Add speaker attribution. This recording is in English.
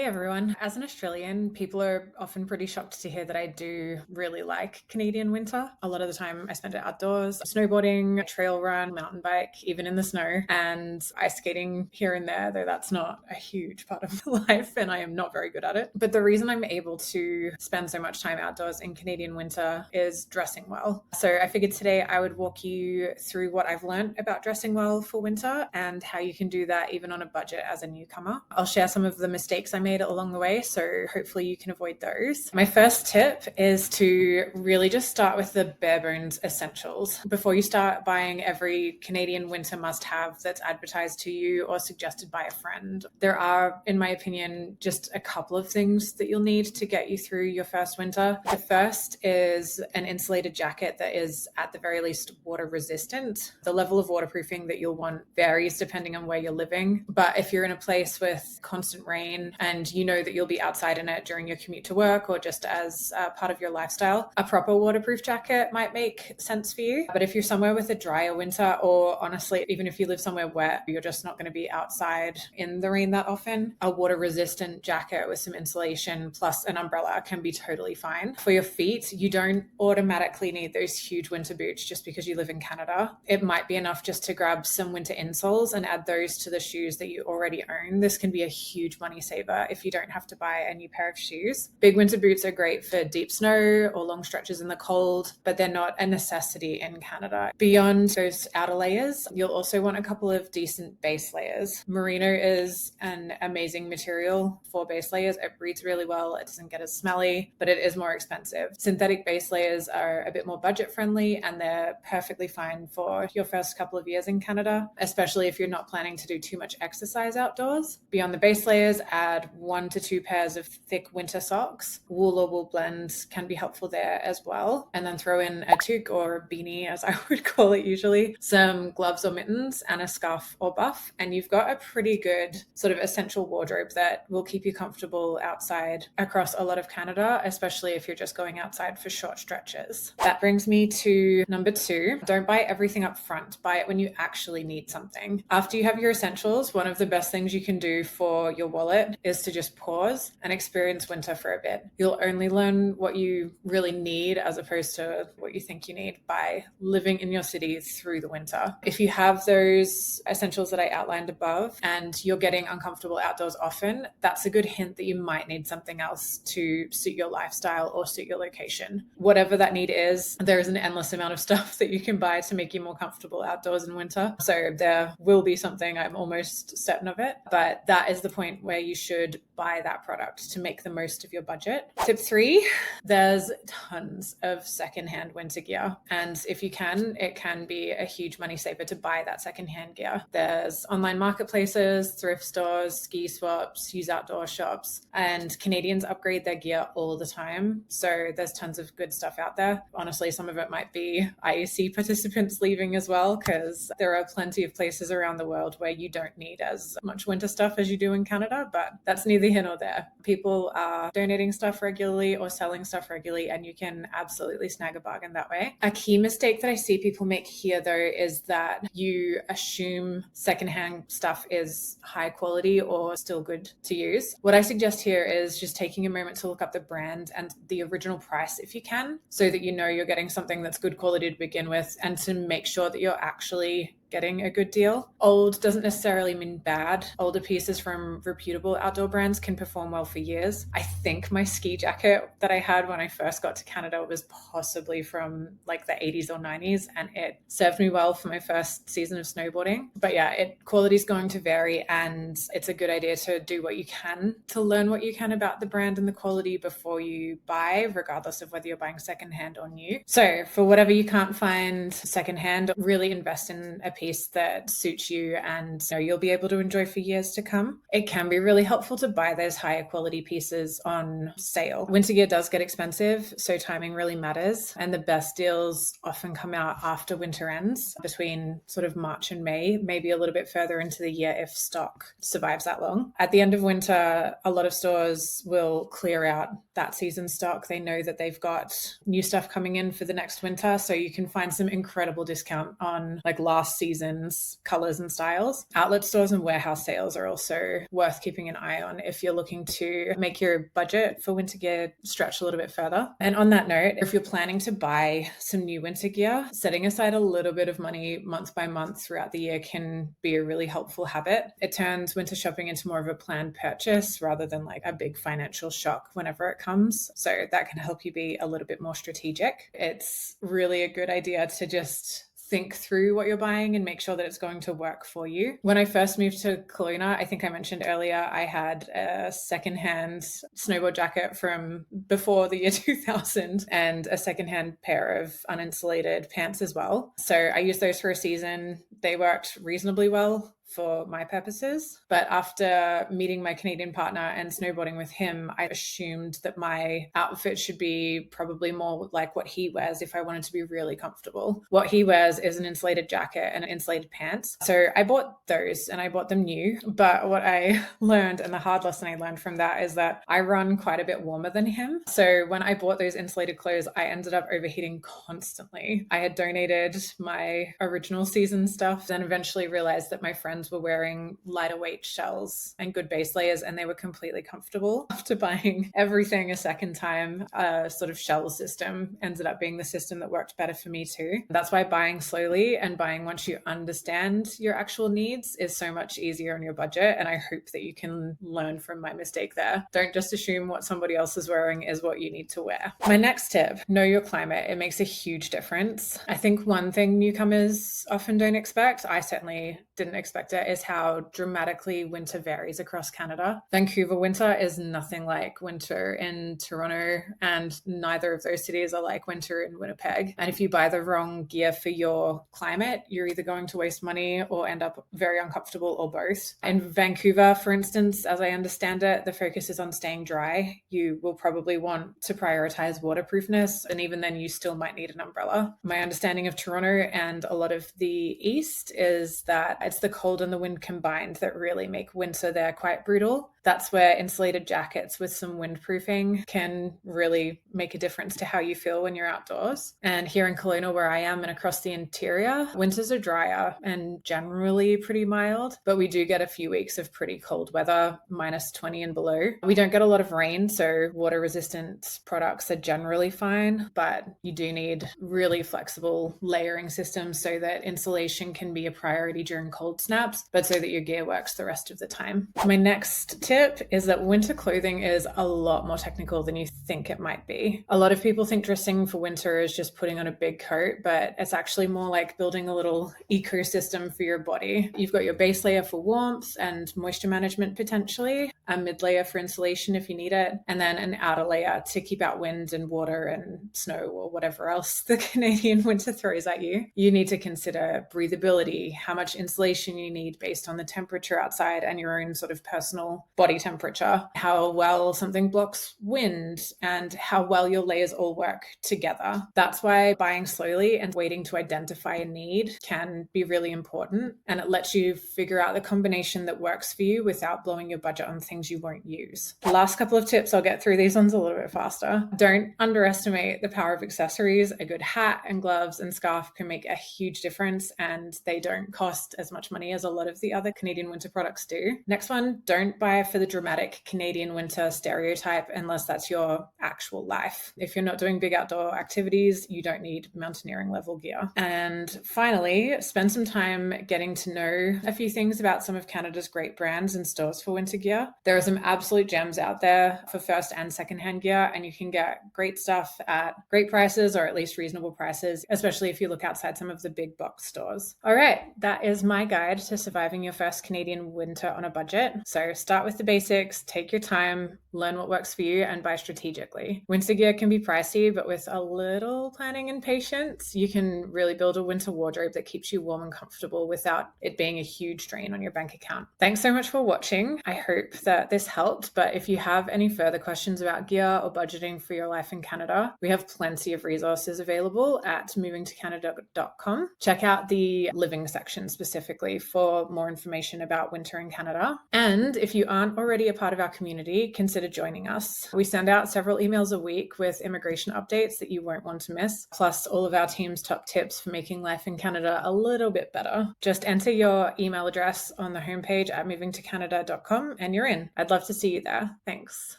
Speaker 1: Hey everyone. As an Australian, people are often pretty shocked to hear that I do really like Canadian winter. A lot of the time I spend it outdoors, snowboarding, trail run, mountain bike, even in the snow, and ice skating here and there, though that's not a huge part of my life and I am not very good at it. But the reason I'm able to spend so much time outdoors in Canadian winter is dressing well. So I figured today I would walk you through what I've learned about dressing well for winter and how you can do that even on a budget as a newcomer. I'll share some of the mistakes I made along the way, so hopefully you can avoid those. My first tip is to really just start with the bare bones essentials. Before you start buying every Canadian winter must-have that's advertised to you or suggested by a friend, there are, in my opinion, just a couple of things that you'll need to get you through your first winter. The first is an insulated jacket that is at the very least water resistant. The level of waterproofing that you'll want varies depending on where you're living, but if you're in a place with constant rain and you know that you'll be outside in it during your commute to work or just as part of your lifestyle, a proper waterproof jacket might make sense for you. But if you're somewhere with a drier winter, or honestly, even if you live somewhere wet, you're just not going to be outside in the rain that often, a water resistant jacket with some insulation plus an umbrella can be totally fine. For your feet, you don't automatically need those huge winter boots just because you live in Canada. It might be enough just to grab some winter insoles and add those to the shoes that you already own. This can be a huge money saver if you don't have to buy a new pair of shoes. Big winter boots are great for deep snow or long stretches in the cold, but they're not a necessity in Canada. Beyond those outer layers, you'll also want a couple of decent base layers. Merino is an amazing material for base layers. It breathes really well. It doesn't get as smelly, but it is more expensive. Synthetic base layers are a bit more budget friendly and they're perfectly fine for your first couple of years in Canada, especially if you're not planning to do too much exercise outdoors. Beyond the base layers, add 1 to 2 pairs of thick winter socks. Wool or wool blends can be helpful there as well. And then throw in a toque or a beanie, as I would call it usually, some gloves or mittens, and a scarf or buff. And you've got a pretty good sort of essential wardrobe that will keep you comfortable outside across a lot of Canada, especially if you're just going outside for short stretches. That brings me to number 2. Don't buy everything up front. Buy it when you actually need something. After you have your essentials, one of the best things you can do for your wallet is to just pause and experience winter for a bit. You'll only learn what you really need as opposed to what you think you need by living in your city through the winter. If you have those essentials that I outlined above and you're getting uncomfortable outdoors often, that's a good hint that you might need something else to suit your lifestyle or suit your location. Whatever that need is, there is an endless amount of stuff that you can buy to make you more comfortable outdoors in winter. So there will be something, I'm almost certain of it, but that is the point where you should buy that product to make the most of your budget. Tip 3, there's tons of secondhand winter gear. And if you can, it can be a huge money saver to buy that secondhand gear. There's online marketplaces, thrift stores, ski swaps, used outdoor shops, and Canadians upgrade their gear all the time. So there's tons of good stuff out there. Honestly, some of it might be IEC participants leaving as well, because there are plenty of places around the world where you don't need as much winter stuff as you do in Canada, but that's neither here nor there. People are donating stuff regularly or selling stuff regularly, and you can absolutely snag a bargain that way. A key mistake that I see people make here, though, is that you assume secondhand stuff is high quality or still good to use. What I suggest here is just taking a moment to look up the brand and the original price if you can, so that you know you're getting something that's good quality to begin with, and to make sure that you're actually getting a good deal. Old doesn't necessarily mean bad. Older pieces from reputable outdoor brands can perform well for years. I think my ski jacket that I had when I first got to Canada was possibly from like the 80s or 90s, and it served me well for my first season of snowboarding. But yeah, quality is going to vary, and it's a good idea to do what you can to learn what you can about the brand and the quality before you buy, regardless of whether you're buying secondhand or new. So for whatever you can't find secondhand, really invest in a piece that suits you and you'll be able to enjoy for years to come. It can be really helpful to buy those higher quality pieces on sale. Winter gear does get expensive, so timing really matters. And the best deals often come out after winter ends, between sort of March and May, maybe a little bit further into the year if stock survives that long. At the end of winter, a lot of stores will clear out that season stock. They know that they've got new stuff coming in for the next winter, so you can find some incredible discount on like last season seasons, colors and styles. Outlet stores and warehouse sales are also worth keeping an eye on if you're looking to make your budget for winter gear stretch a little bit further. And on that note, if you're planning to buy some new winter gear, setting aside a little bit of money month by month throughout the year can be a really helpful habit. It turns winter shopping into more of a planned purchase rather than like a big financial shock whenever it comes. So that can help you be a little bit more strategic. It's really a good idea to just think through what you're buying and make sure that it's going to work for you. When I first moved to Kelowna, I think I mentioned earlier, I had a secondhand snowboard jacket from before the year 2000 and a secondhand pair of uninsulated pants as well. So I used those for a season. They worked reasonably well for my purposes. But after meeting my Canadian partner and snowboarding with him, I assumed that my outfit should be probably more like what he wears if I wanted to be really comfortable. What he wears is an insulated jacket and insulated pants. So I bought those and I bought them new. But what I learned, and the hard lesson I learned from that, is that I run quite a bit warmer than him. So when I bought those insulated clothes, I ended up overheating constantly. I had donated my original season stuff, then eventually realized that my friends were wearing lighter weight shells and good base layers, and they were completely comfortable. After buying everything a second time, a sort of shell system ended up being the system that worked better for me too. That's why buying slowly and buying once you understand your actual needs is so much easier on your budget. And I hope that you can learn from my mistake there. Don't just assume what somebody else is wearing is what you need to wear. My next tip, know your climate. It makes a huge difference. I think one thing newcomers often don't expect, I certainly didn't expect it, is how dramatically winter varies across Canada. Vancouver winter is nothing like winter in Toronto, and neither of those cities are like winter in Winnipeg. And if you buy the wrong gear for your climate, you're either going to waste money or end up very uncomfortable, or both. In Vancouver, for instance, as I understand it, the focus is on staying dry. You will probably want to prioritize waterproofness, and even then you still might need an umbrella. My understanding of Toronto and a lot of the east is that it's the cold and the wind combined that really make winter there quite brutal. That's where insulated jackets with some windproofing can really make a difference to how you feel when you're outdoors. And here in Kelowna, where I am, and across the interior, winters are drier and generally pretty mild, but we do get a few weeks of pretty cold weather, -20 and below. We don't get a lot of rain, so water resistant products are generally fine, but you do need really flexible layering systems so that insulation can be a priority during cold snaps, but so that your gear works the rest of the time. My next tip is that winter clothing is a lot more technical than you think it might be. A lot of people think dressing for winter is just putting on a big coat, but it's actually more like building a little ecosystem for your body. You've got your base layer for warmth and moisture management potentially, a mid layer for insulation if you need it, and then an outer layer to keep out wind and water and snow or whatever else the Canadian winter throws at you. You need to consider breathability, how much insulation you need based on the temperature outside and your own sort of personal body temperature, how well something blocks wind, and how well your layers all work together. That's why buying slowly and waiting to identify a need can be really important, and it lets you figure out the combination that works for you without blowing your budget on things you won't use. Last couple of tips, I'll get through these ones a little bit faster. Don't underestimate the power of accessories. A good hat and gloves and scarf can make a huge difference, and they don't cost as much money as a lot of the other Canadian winter products do. Next one, don't buy for the dramatic Canadian winter stereotype unless that's your actual life. If you're not doing big outdoor activities, you don't need mountaineering level gear. And finally, spend some time getting to know a few things about some of Canada's great brands and stores for winter gear. There are some absolute gems out there for first and secondhand gear, and you can get great stuff at great prices, or at least reasonable prices, especially if you look outside some of the big box stores. All right, that is my guide to surviving your first Canadian winter on a budget. So start with the basics, take your time, learn what works for you, and buy strategically. Winter gear can be pricey, but with a little planning and patience, you can really build a winter wardrobe that keeps you warm and comfortable without it being a huge drain on your bank account. Thanks so much for watching. I hope that this helped, but if you have any further questions about gear or budgeting for your life in Canada, we have plenty of resources available at movingtocanada.com. Check out the living section specifically for more information about winter in Canada. And if you aren't aren't already a part of our community, consider joining us. We send out several emails a week with immigration updates that you won't want to miss, plus all of our team's top tips for making life in Canada a little bit better. Just enter your email address on the homepage at movingtocanada.com and you're in. I'd love to see you there. Thanks.